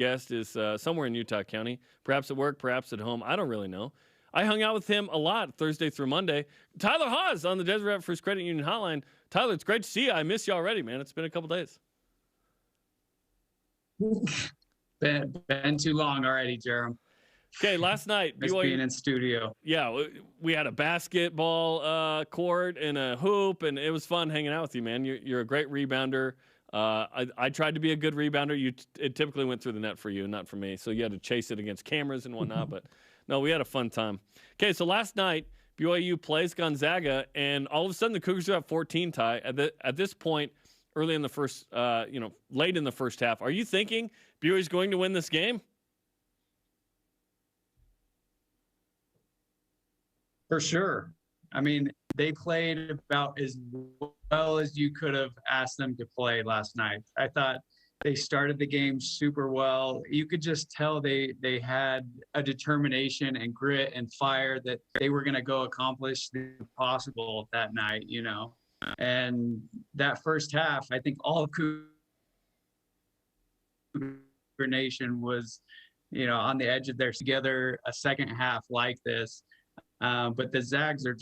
guest is somewhere in Utah County, perhaps at work, perhaps at home. I don't really know. I hung out with him a lot Thursday through Monday. Tyler Haws on the Deseret First Credit Union hotline. Tyler, it's great to see you. I miss you already, man. It's been a couple days. Been too long already, Jarom. Okay, last night, Miss being in studio. Yeah, we had a basketball court and a hoop, and it was fun hanging out with you, man. You're a great rebounder. I tried to be a good rebounder. It typically went through the net for you, not for me. So you had to chase it against cameras and whatnot. But no, we had a fun time. Okay, so last night BYU plays Gonzaga, and all of a sudden the Cougars are at 14 tie. At this point, early in the first, late in the first half, are you thinking BYU is going to win this game? For sure. I mean, they played about as well as you could have asked them to play last night. I thought they started the game super well. You could just tell they had a determination and grit and fire that they were going to go accomplish the impossible that night, you know. And that first half, I think all of Cougar Nation was, on the edge of their together a second half like this. But the Zags are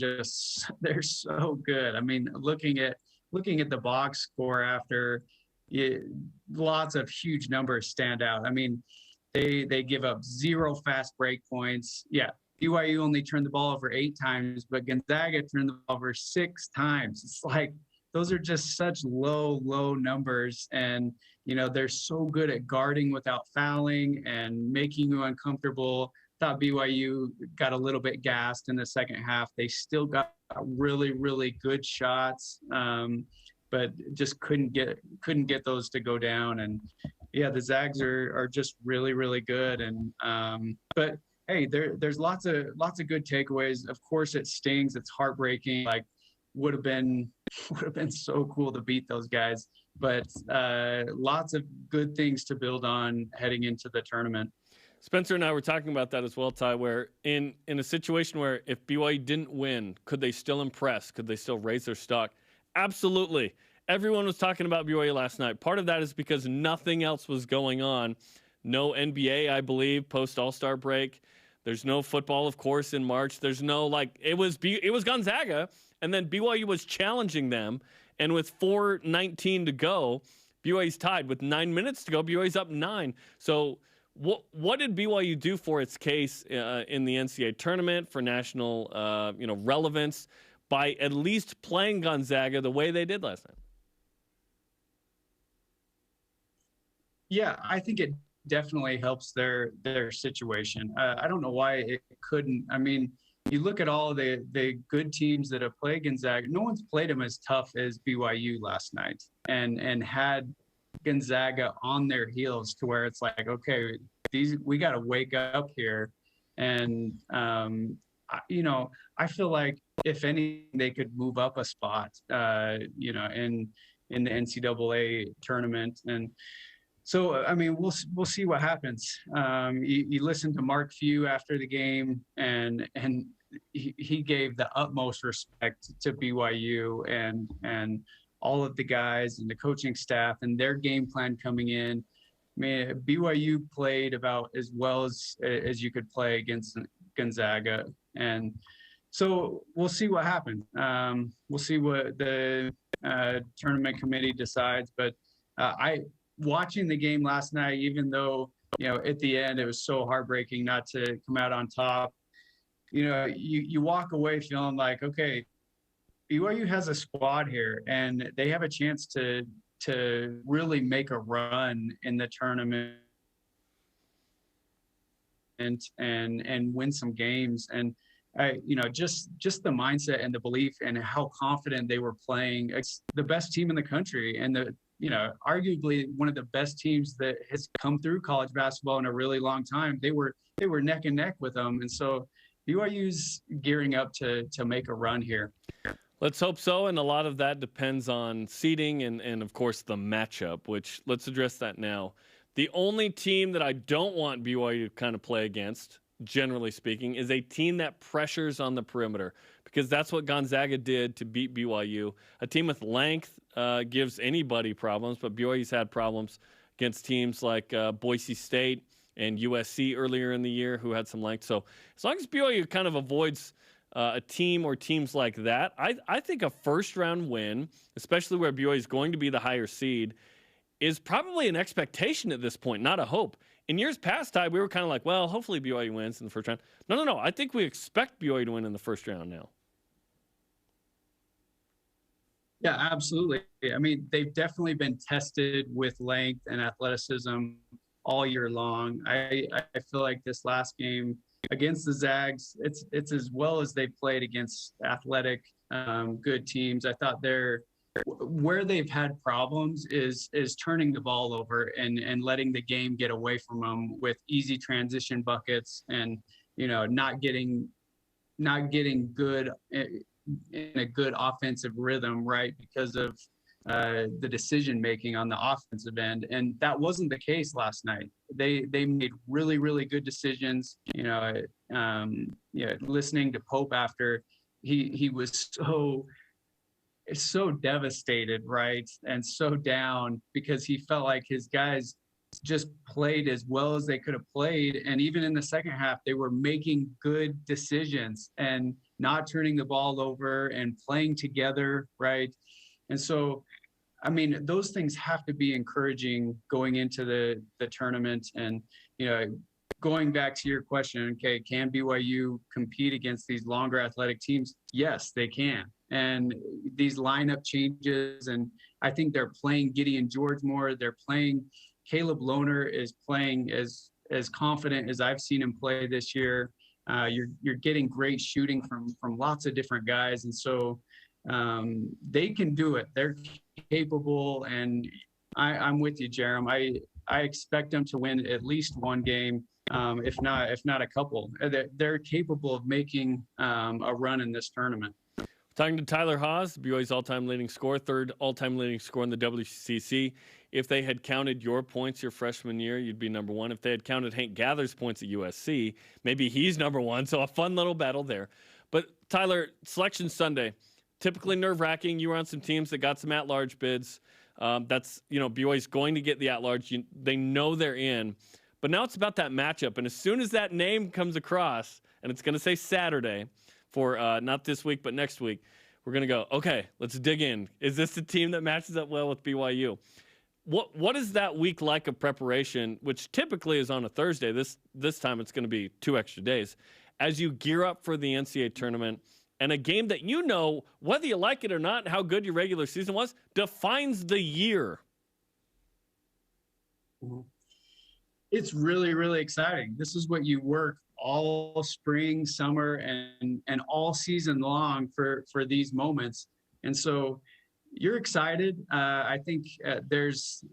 they're so good. I mean, looking at the box score after, lots of huge numbers stand out. I mean, they give up 0 fast break points. Yeah, BYU only turned the ball over 8 times, but Gonzaga turned the ball over 6 times. It's like those are just such low numbers. And, they're so good at guarding without fouling and making you uncomfortable. Thought BYU got a little bit gassed in the second half. They still got really, really good shots, but just couldn't get those to go down. And yeah, the Zags are just really, really good. And but hey, there's lots of good takeaways. Of course, it stings. It's heartbreaking. Like would have been so cool to beat those guys. But lots of good things to build on heading into the tournament. Spencer and I were talking about that as well, Ty, where in a situation where if BYU didn't win, could they still impress? Could they still raise their stock? Absolutely. Everyone was talking about BYU last night. Part of that is because nothing else was going on. No NBA, I believe, post All-Star break. There's no football, of course, in March. There's no, it was Gonzaga, and then BYU was challenging them. And with 4:19 to go, BYU's tied. With 9 minutes to go, BYU's up 9. So what did BYU do for its case in the NCAA tournament for national relevance by at least playing Gonzaga the way they did last night? Yeah, I think it definitely helps their situation. I don't know why it couldn't. I mean, you look at all the good teams that have played Gonzaga. No one's played them as tough as BYU last night, and had Gonzaga on their heels to where it's like, okay, we got to wake up here. And I feel like if anything, they could move up a spot, in the NCAA tournament. And so, I mean, we'll see what happens. You listen to Mark Few after the game, and he gave the utmost respect to BYU and all of the guys and the coaching staff and their game plan coming in. I mean, BYU played about as well as you could play against Gonzaga. And so we'll see what happens. We'll see what the tournament committee decides. But watching the game last night, even though, at the end it was so heartbreaking not to come out on top, you walk away feeling like, okay, BYU has a squad here and they have a chance to really make a run in the tournament and win some games. And just the mindset and the belief and how confident they were playing. It's the best team in the country and arguably one of the best teams that has come through college basketball in a really long time. They were neck and neck with them. And so BYU's gearing up to make a run here. Let's hope so, and a lot of that depends on seeding and of course, the matchup, which let's address that now. The only team that I don't want BYU to kind of play against, generally speaking, is a team that pressures on the perimeter, because that's what Gonzaga did to beat BYU. A team with length gives anybody problems, but BYU's had problems against teams like Boise State and USC earlier in the year who had some length. So as long as BYU kind of avoids a team or teams like that, I think a first-round win, especially where BYU is going to be the higher seed, is probably an expectation at this point, not a hope. In years past, Ty, we were kind of like, well, hopefully BYU wins in the first round. No. I think we expect BYU to win in the first round now. Yeah, absolutely. I mean, they've definitely been tested with length and athleticism all year long. I feel like this last game against the Zags, it's as well as they played against athletic, good teams. I thought where they've had problems is turning the ball over and letting the game get away from them with easy transition buckets and, not getting good in a good offensive rhythm, right? Because of the decision making on the offensive end, and that wasn't the case last night. They made really, really good decisions. Listening to Pope after he was so devastated, right, and so down because he felt like his guys just played as well as they could have played, and even in the second half they were making good decisions and not turning the ball over and playing together, right? And so, I mean, those things have to be encouraging going into the tournament. And, going back to your question, okay, can BYU compete against these longer athletic teams? Yes, they can. And these lineup changes, and I think they're playing Gideon George more. They're playing Caleb Lohner is playing as confident as I've seen him play this year. You're getting great shooting from lots of different guys, and so they can do it. They're capable, and I'm with you, Jarom. I expect them to win at least one game, if not a couple. They're capable of making a run in this tournament. Talking to Tyler Haws, BYU's all-time leading scorer, third all-time leading scorer in the WCC. If they had counted your points your freshman year, you'd be number one. If they had counted Hank Gather's points at USC, maybe he's number one. So a fun little battle there. But Tyler, Selection Sunday, typically nerve-wracking. You were on some teams that got some at-large bids. BYU's going to get the at-large. They know they're in. But now it's about that matchup. And as soon as that name comes across, and it's going to say Saturday for not this week but next week, we're going to go, okay, let's dig in. Is this the team that matches up well with BYU? What is that week like of preparation, which typically is on a Thursday? This time it's going to be 2 extra days. As you gear up for the NCAA tournament and a game that whether you like it or not, how good your regular season was, defines the year. It's really, really exciting. This is what you work all spring, summer, and all season long for these moments. And so you're excited. I think there's,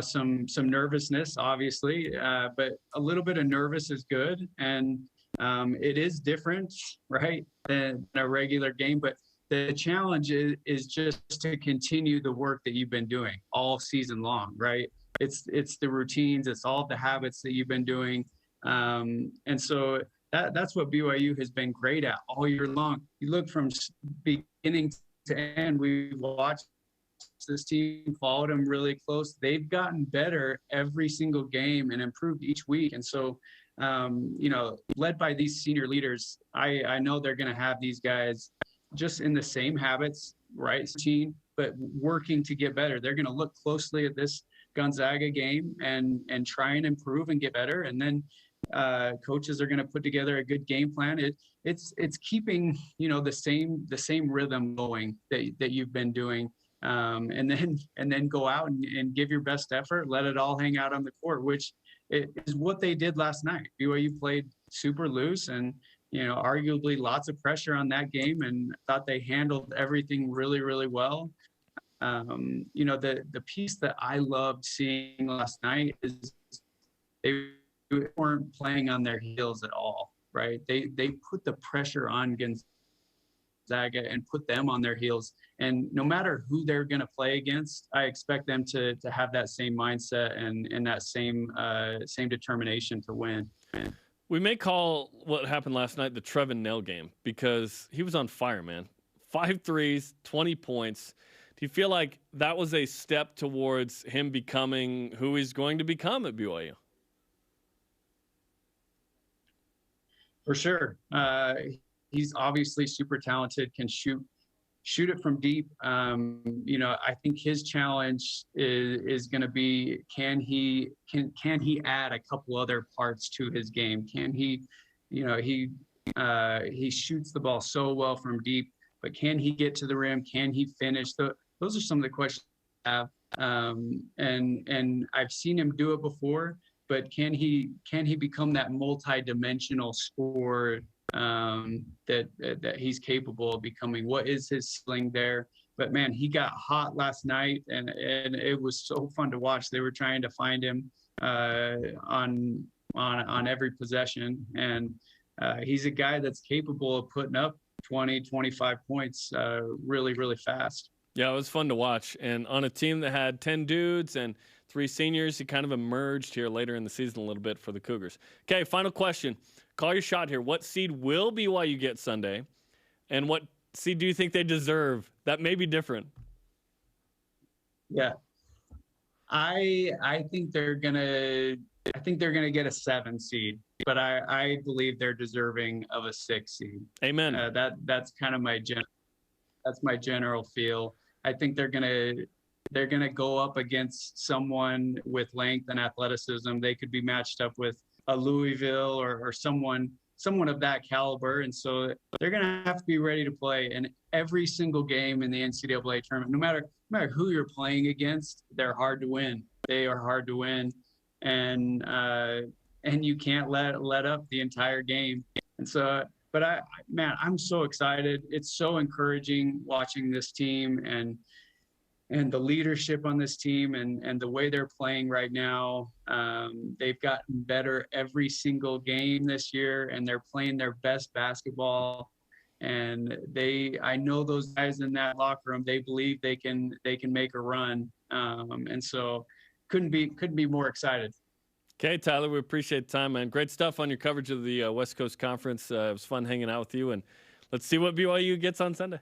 some nervousness, obviously, but a little bit of nervous is good. And it is different, right, than a regular game. But the challenge is just to continue the work that you've been doing all season long, right? It's the routines, it's all the habits that you've been doing. And so that's what BYU has been great at all year long. You look from beginning to end, we watched this team, followed them really close. They've gotten better every single game and improved each week. And so, led by these senior leaders, I know they're going to have these guys just in the same habits, right, team, but working to get better. They're going to look closely at this Gonzaga game and try and improve and get better. And then coaches are going to put together a good game plan. It's keeping, the same rhythm going that you've been doing. And then go out and give your best effort, let it all hang out on the court, which is what they did last night. BYU played super loose and, arguably lots of pressure on that game, and thought they handled everything really, really well. The piece that I loved seeing last night is they weren't playing on their heels at all, right? They put the pressure on Gonzaga and put them on their heels. And no matter who they're going to play against, I expect them to have that same mindset and that same determination to win. We may call what happened last night the TREVIN KNELL game because he was on fire, man. 5 threes, 20 points. Do you feel like that was a step towards him becoming who he's going to become at BYU? For sure. He's obviously super talented, can shoot it from deep. I think his challenge is going to be, can he add a couple other parts to his game? Can he, he shoots the ball so well from deep, but can he get to the rim? Can he finish? Those are some of the questions I have. And I've seen him do it before, but can he become that multi-dimensional scorer that he's capable of becoming? What is his ceiling there? But man, he got hot last night, and it was so fun to watch. They were trying to find him on every possession, and he's a guy that's capable of putting up 20, 25 points really, really fast. Yeah, it was fun to watch. And on a team that had 10 dudes and 3 seniors, he kind of emerged here later in the season a little bit for the Cougars. Okay, final question. Call your shot here. What seed will BYU get Sunday? And what seed do you think they deserve? That may be different. Yeah. I think they're gonna get a 7 seed, but I believe they're deserving of a 6 seed. Amen. That's kind of my general feel. I think they're gonna go up against someone with length and athleticism. They could be matched up with a Louisville or someone of that caliber, and so they're gonna have to be ready to play in every single game in the NCAA tournament. No matter who you're playing against, they're hard to win. They are hard to win, and you can't let up the entire game. And so, but I'm so excited. It's so encouraging watching this team and the leadership on this team and the way they're playing right now. They've gotten better every single game this year, and they're playing their best basketball. And I know those guys in that locker room, they believe they can make a run. And so couldn't be more excited. Okay, Tyler, we appreciate the time, man. Great stuff on your coverage of the West Coast Conference. It was fun hanging out with you, and let's see what BYU gets on Sunday.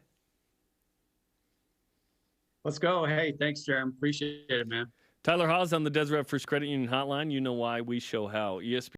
Let's go. Hey, thanks, Jarom. Appreciate it, man. Tyler Haws on the Deseret First Credit Union Hotline. You know why, we show how. ESPN